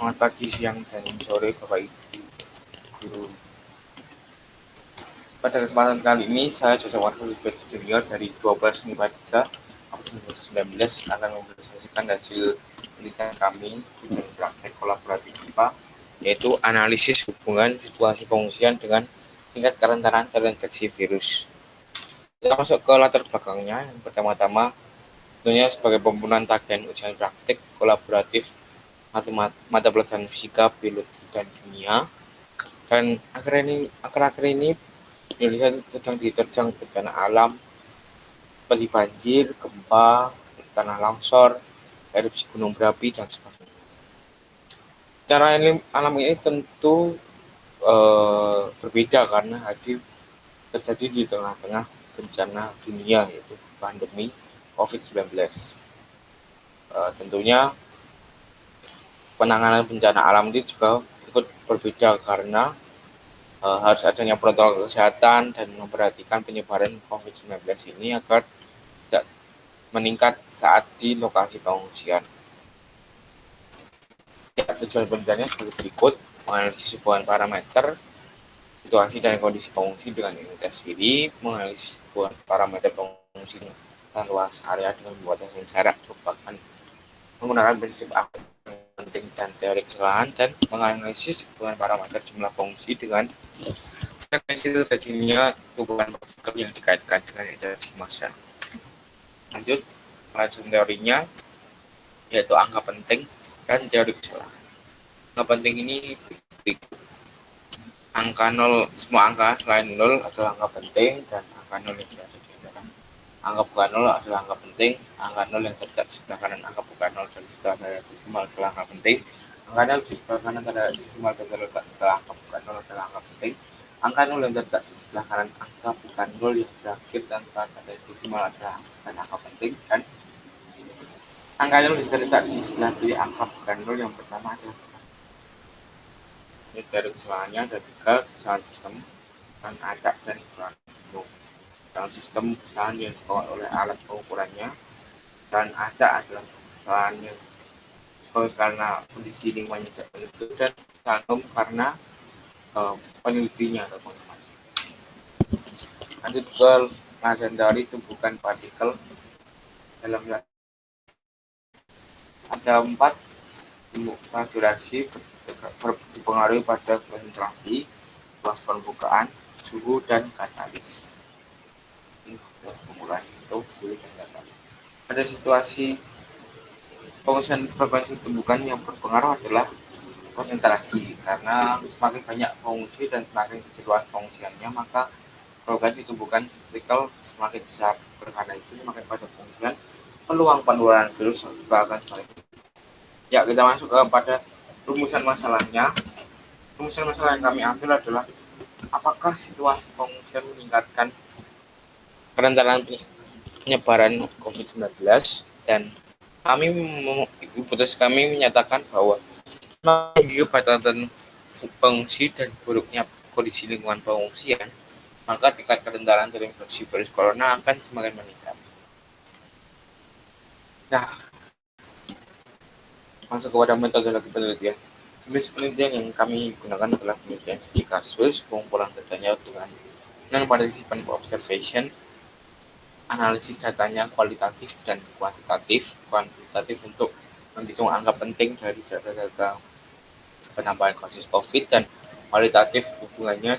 Selamat pagi, siang, dan sore Bapak Ibu Guru. Pada kesempatan kali ini, saya Joseph Warno Junior dari 12 MIPA 3 Angkatan 2019 akan mempresentasikan hasil penelitian kami ujian praktek kolaboratif MIPA, yaitu analisis hubungan situasi pengungsian dengan tingkat kerentanan terinfeksi virus. Kita masuk ke latar belakangnya. Yang pertama-tama, tentunya sebagai pembunuhan tagihan ujian praktek kolaboratif mata pelajaran fisika, biologi, dan kimia. Dan akhir-akhir ini Indonesia sedang diterjang bencana alam seperti banjir, gempa, tanah longsor, erupsi gunung berapi, dan sebagainya. Bencana alam ini tentu berbeda karena terjadi di tengah-tengah bencana dunia, yaitu pandemi COVID-19. Tentunya penanganan bencana alam ini juga ikut berbeda karena harus adanya protokol kesehatan dan memperhatikan penyebaran COVID-19 ini agar tidak meningkat saat di lokasi pengungsian. Ya, tujuan penelitiannya sebagai berikut: menganalisis hubungan parameter situasi dan kondisi pengungsi dengan identitas diri, menganalisis hubungan parameter pengungsi dan luas area dengan pembatasan jarak merupakan menggunakan prinsip penting dan teori kesalahan, dan menganalisis hubungan parameter jumlah pengungsi dengan frekuensi terjadinya hubungan partikel yang dikaitkan dengan interaksi massa. Lanjut, pelajaran teorinya yaitu angka penting dan teori kesalahan. Angka penting ini berikut: angka 0, semua angka selain 0 adalah angka penting, dan angka 0 yang ada di antara angka bukan 0 adalah angka penting. Angka 0 yang terletak di sebelah kanan angka bukan 0 dan setelah tanda desimal adalah angka penting. Angka 0 di sebelah kanan tanda desimal dan terletak setelah angka bukan 0 adalah angka penting. Angka 0 yang terletak di sebelah kanan angka bukan 0 yang berakhir tanpa tanda desimal adalah angka penting, dan angka 0 yang terletak di sebelah kiri angka bukan 0 yang pertama adalah. Ini dari kesalahannya ada 3: kesalahan sistem, kesalahan acak, dan kesalahan umum. Dalam sistem, kesalahan yang disebabkan oleh alat pengukurannya, dan acak adalah kesalahan yang disebabkan karena kondisi lingkungannya tidak menentu, dan kesalahan umum karena penelitinya atau pengamatnya. Lanjut ke pelajaran dari tumbukan partikel. Dalam ada 4 durasi dipengaruhi pada konsentrasi, luas permukaan, suhu, dan katalis. Luas permukaan itu suhu dan katalis. Pada situasi pengungsian, frekuensi tumbukan yang berpengaruh adalah konsentrasi, karena semakin banyak pengungsi dan semakin kecil luas pengungsiannya, maka frekuensi tumbukan partikel semakin besar. Karena itu semakin pada pengungsian, peluang penularan virus juga akan semakin. Ya, kita masuk kepada rumusan masalahnya. Rumusan masalah yang kami ambil adalah apakah situasi pengungsian meningkatkan kerentanan penyebaran COVID-19, dan hipotesis kami menyatakan bahwa tinggi kepadatan pengungsi dan buruknya kondisi lingkungan pengungsian, maka tingkat kerentanan terinfeksi virus corona akan semakin meningkat. Nah, masuk kepada metodologi penelitian. Jenis penelitian yang kami gunakan adalah penelitian studi kasus, pengumpulan datanya dengan non-participant observation, analisis datanya kualitatif dan kuantitatif. Kuantitatif untuk menghitung angka penting dari data-data penambahan kasus COVID, dan kualitatif hubungannya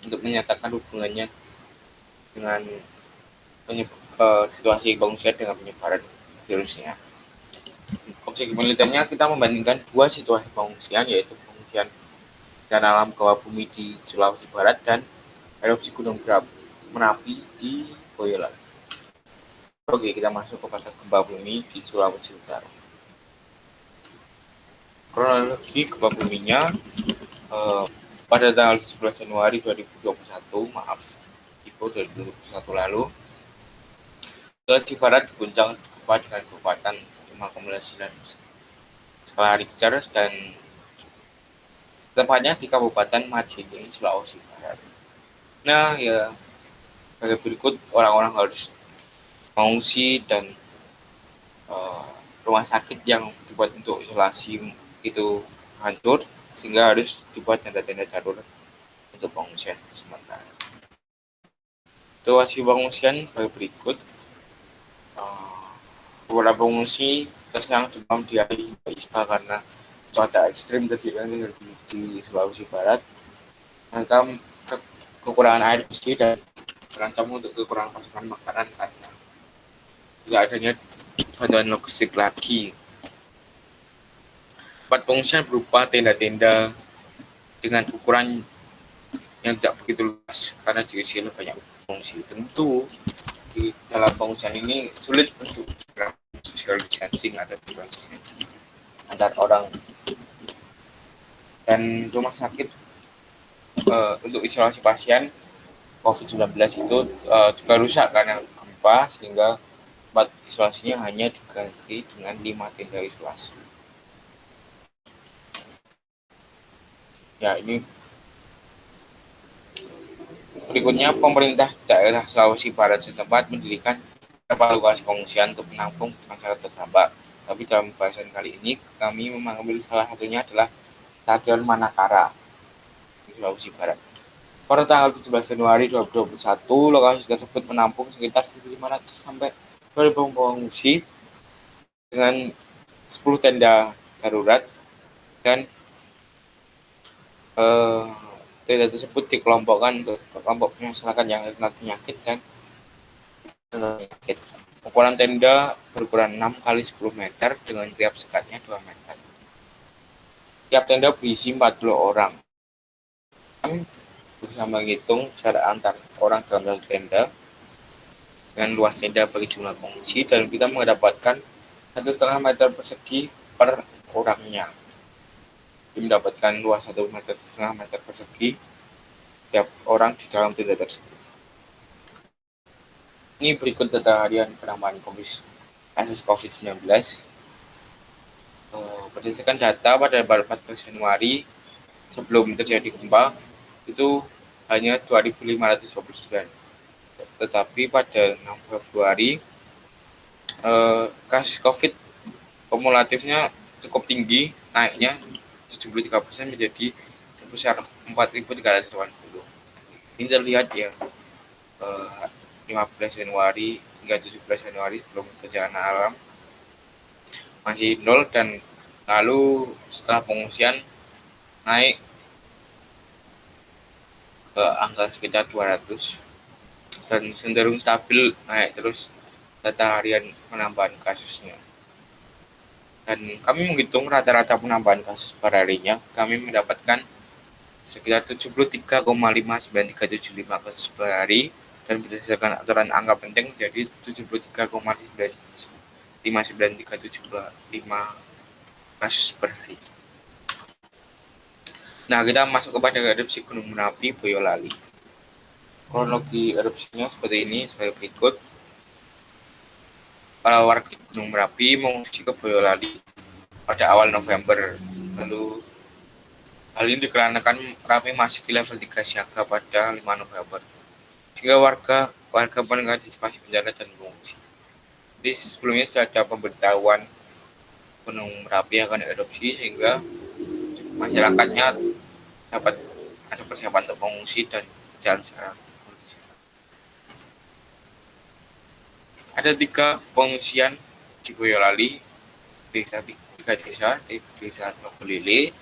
untuk menyatakan hubungannya dengan situasi pengungsian dengan penyebaran virusnya. Objek penelitiannya kita membandingkan 2 situasi pengungsian, yaitu pengungsian bencana alam kawah bumi di Sulawesi Barat dan erupsi gunung Merapi di Boyolali. Oke, kita masuk kepada gempa bumi di Sulawesi Utara. Kronologi gempa buminya pada tanggal 17 Januari 2021, itu 2021 lalu, Sulawesi Barat diguncang gempa dengan kekuatan 5,9 skala Richter, dan tempatnya di Kabupaten Majining, Sulawesi Barat. Nah, ya, sebagai berikut: orang-orang harus mengungsi, dan rumah sakit yang dibuat untuk isolasi itu hancur sehingga harus dibuat tenda-tenda darurat untuk pengungsian sementara. Situasi pengungsian berikut. Beberapa pengungsi terserang demam diare hingga ispa karena cuaca ekstrim terjadi di Sulawesi Barat. Mereka kekurangan air bersih dan terancam untuk kekurangan pasokan makanan karena tidak adanya bantuan logistik lagi. Tempat pengungsian berupa tenda-tenda dengan ukuran yang tidak begitu luas karena diisi oleh banyak pengungsi. Tentu di dalam pengungsian ini sulit untuk social distancing atau distancing antar orang, dan rumah sakit untuk isolasi pasien COVID-19 itu juga rusak karena gempa sehingga tempat isolasinya hanya diganti dengan 5 tenda isolasi. Ya, ini berikutnya pemerintah daerah Sulawesi Barat setempat mendirikan beberapa lokasi pengungsian untuk menampung masyarakat terdampak. Tapi dalam pembahasan kali ini kami mengambil salah satunya adalah Stadion Manakara di Sulawesi Barat. Pada tanggal 17 Januari 2021, lokasi tersebut menampung sekitar 1.500 sampai 2.000 pengungsi dengan 10 tenda darurat, dan tenda tersebut dikelompokkan untuk kelompok masyarakat yang terkena penyakit dan penyakit. Ukuran tenda berukuran 6 kali 10 meter dengan tiap sekatnya 2 meter. Tiap tenda berisi 40 orang. Kami berusaha menghitung jarak antar orang dalam satu tenda dengan luas tenda bagi jumlah pengungsi, dan kita mendapatkan 1,5 meter persegi per orangnya. Kita mendapatkan luas 1,5 meter persegi setiap orang di dalam tenda tersebut. Ini berikut data harian penambahan kasus COVID-19. Berdasarkan data pada 14 Januari sebelum terjadi gempa itu hanya 2.529. Tetapi pada 6 Februari kasus COVID kumulatifnya cukup tinggi, naiknya 73% menjadi sebesar 4.380. Ini terlihat ya 15 Januari hingga 17 Januari sebelum bencana alam masih 0, dan lalu setelah pengungsian naik ke angka sekitar 200 dan cenderung stabil naik terus data harian penambahan kasusnya. Dan kami menghitung rata-rata penambahan kasus per harinya, kami mendapatkan sekitar 73,59375 kasus per hari, dan berdasarkan aturan angka penting menjadi 73,59375 kasus per hari. Nah, kita masuk kepada erupsi Gunung Merapi Boyolali. Kronologi erupsinya seperti ini, sebagai berikut. Para warga Gunung Merapi mengungsi ke Boyolali pada awal November. Lalu hal ini dikarenakan Merapi masih di level 3 siaga pada 5 November. Sehingga warga mengantisipasi bencana dan mengungsi. Jadi sebelumnya sudah ada pemberitahuan Gunung Merapi akan erupsi sehingga masyarakatnya dapat ada persiapan untuk mengungsi dan berjalan secara kondusif. Ada 3 pengungsian di Boyolali, tiga desa, desa Trogolele,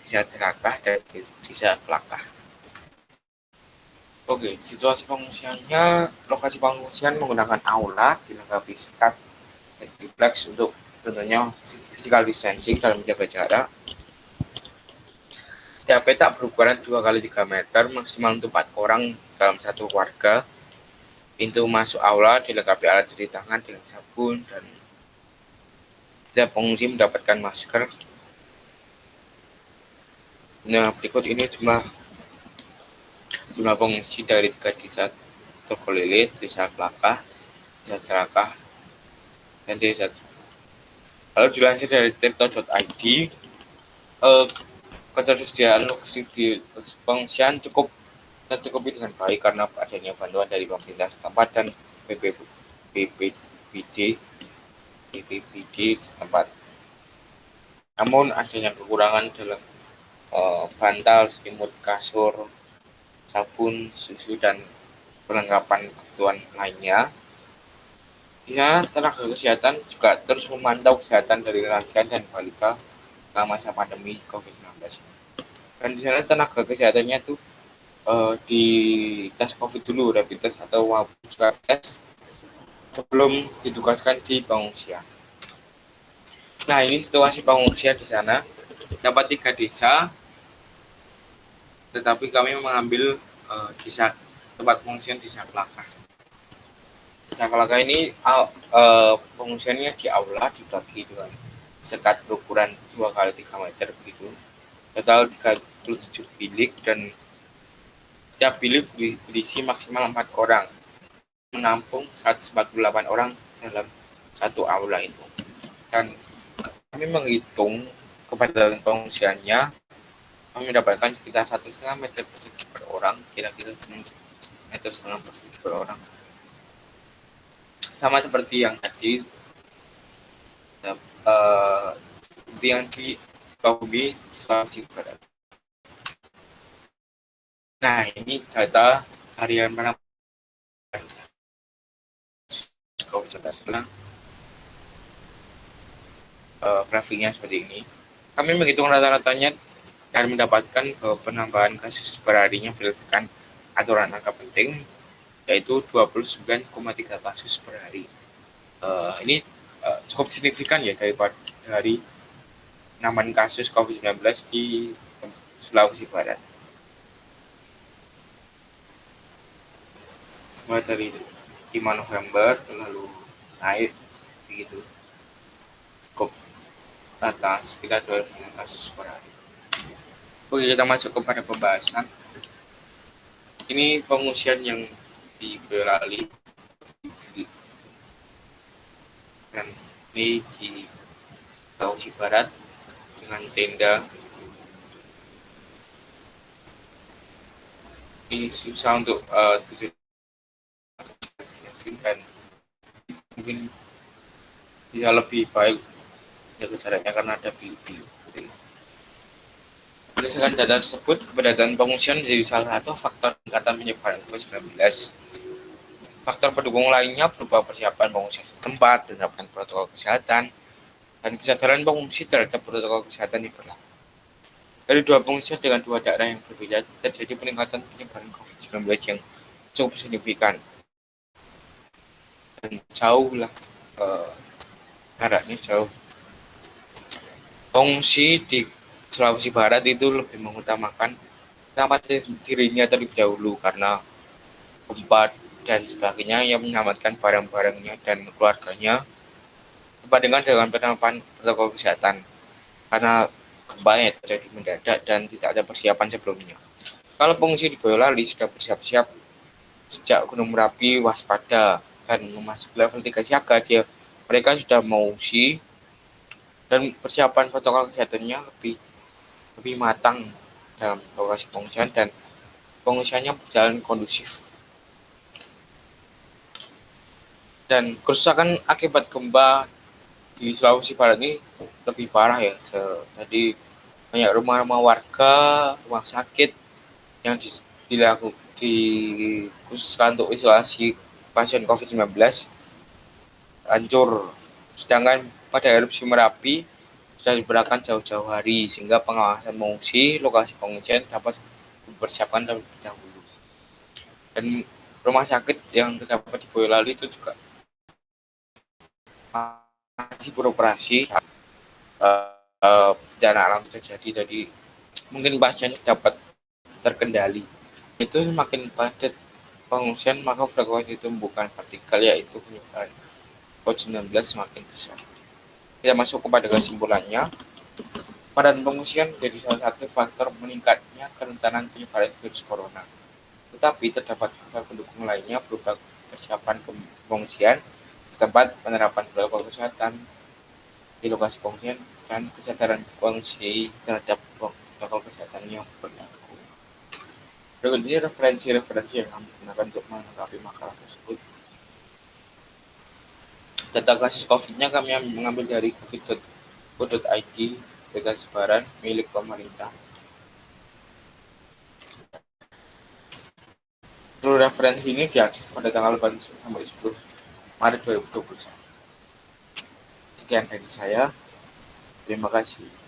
desa Cerakah, dan desa Kelakah. Oke, situasi pengungsiannya, lokasi pengungsian menggunakan aula dilengkapi sekat dan triplex untuk tentunya physical distancing dan menjaga jarak. Setiap petak berukuran 2 kali 3 meter, maksimal untuk 4 orang dalam satu keluarga. Pintu masuk aula dilengkapi alat cuci tangan dengan sabun, dan setiap pengungsi mendapatkan masker. Nah, berikut ini jumlah pengungsi dari 3 desa Trogolele, desa Kelakah, desa Cerakah, dan desa. Lalu dilansir dari tirto.id, ketersediaan logistik di pengungsian cukup tercukupi dengan baik karena adanya bantuan dari pemerintah setempat dan BPBD setempat. Namun adanya kekurangan dalam bantal, selimut, kasur, sabun, susu, dan perlengkapan kebutuhan lainnya. Di sana tenaga kesehatan juga terus memantau kesehatan dari lansia dan balita selama masa pandemi COVID-19. Dan di sana tenaga kesehatannya tuh di tes COVID dulu, rapid test atau swab test sebelum ditugaskan di pengungsian. Nah, ini situasi pengungsian di sana. Dapat 3 desa, tetapi kami mengambil desa tempat pengungsian di Saklaka. Saklaka ini pengungsiannya di aula dibagi dengan sekat berukuran 2 kali 3 meter begitu. Total 37 bilik dan setiap bilik berisi maksimal 4 orang, menampung 148 orang dalam satu aula itu. Dan kami menghitung kepadatan pengungsiannya, kami mendapatkan sekitar 1,5 meter persegi per orang, kira-kira 1,5 meter persegi per orang. Sama seperti yang tadi, seperti yang di Baubi, Sulawesi Barat. Nah, ini data harian penambahan COVID-19. Grafiknya seperti ini. Kami menghitung rata-ratanya dan mendapatkan penambahan kasus per harinya berdasarkan aturan angka penting, yaitu 29,3 kasus per hari. Ini cukup signifikan ya dari penambahan kasus COVID-19 di Sulawesi Barat. Mulai dari 5 November lalu naik begitu, cukup atas sekitar 2 kasus per hari. Oke, kita masuk kepada pembahasan. Ini pengungsian yang di Boyolali dan ini di Sulawesi Barat dengan tenda. Ini susah untuk dan mungkin bisa lebih baik jaga jaraknya karena ada bilik-bilik. Berdasarkan data tersebut, kepadatan pengungsian menjadi salah satu faktor peningkatan penyebaran COVID-19. Faktor pendukung lainnya berupa persiapan pengungsian tempat, penerapan protokol kesehatan, dan kesadaran pengungsi terhadap protokol kesehatan yang berlaku. Dari dua pengungsian dengan dua daerah yang berbeda, terjadi peningkatan penyebaran COVID-19 yang cukup signifikan. Dan jauh lah, jaraknya jauh. Pengungsi di Sulawesi Barat itu lebih mengutamakan menyelamatkan dirinya terlebih dahulu karena gempa dan sebagainya, yang menyelamatkan barang-barangnya dan keluarganya dibandingkan dengan penerapan protokol kesehatan karena gempanya terjadi mendadak dan tidak ada persiapan sebelumnya. Kalau pengungsi di Boyolali sudah bersiap-siap sejak Gunung Merapi waspada dan memasuki level 3 siaga, mereka sudah mengungsi dan persiapan protokol kesehatannya lebih matang dalam lokasi pengungsian dan pengungsiannya berjalan kondusif. Dan kerusakan akibat gempa di Sulawesi Barat ini lebih parah ya. Jadi banyak rumah-rumah warga, rumah sakit yang dikhususkan untuk isolasi pasien COVID-19 hancur. Sedangkan pada erupsi Merapi sudah diberlakukan jauh-jauh hari sehingga pengawasan pengungsi, lokasi pengungsian dapat dipersiapkan terlebih dahulu. Dan rumah sakit yang terdapat di Boyolali itu juga masih beroperasi bencana alam terjadi, jadi mungkin pasiennya dapat terkendali. Itu semakin padat pengungsian maka frekuensi tumbukan partikel yaitu penyebaran COVID-19 semakin besar. Kita masuk kepada kesimpulannya. Padat pengungsian menjadi salah satu faktor meningkatnya kerentanan penyebaran virus corona. Tetapi terdapat faktor pendukung lainnya berupa persiapan pengungsian setempat, penerapan protokol kesehatan di lokasi pengungsian, dan kesadaran pengungsi terhadap protokol kesehatan yang berlaku. Berikut ini referensi yang kami gunakan untuk melengkapi makalah tersebut. Data kasus COVID-nya kami mengambil dari covid.co.id bebas sebaran milik pemerintah. Seluruh referensi ini diakses pada tanggal 8 sampai 10 Maret 2021. Sekian dari saya. Terima kasih.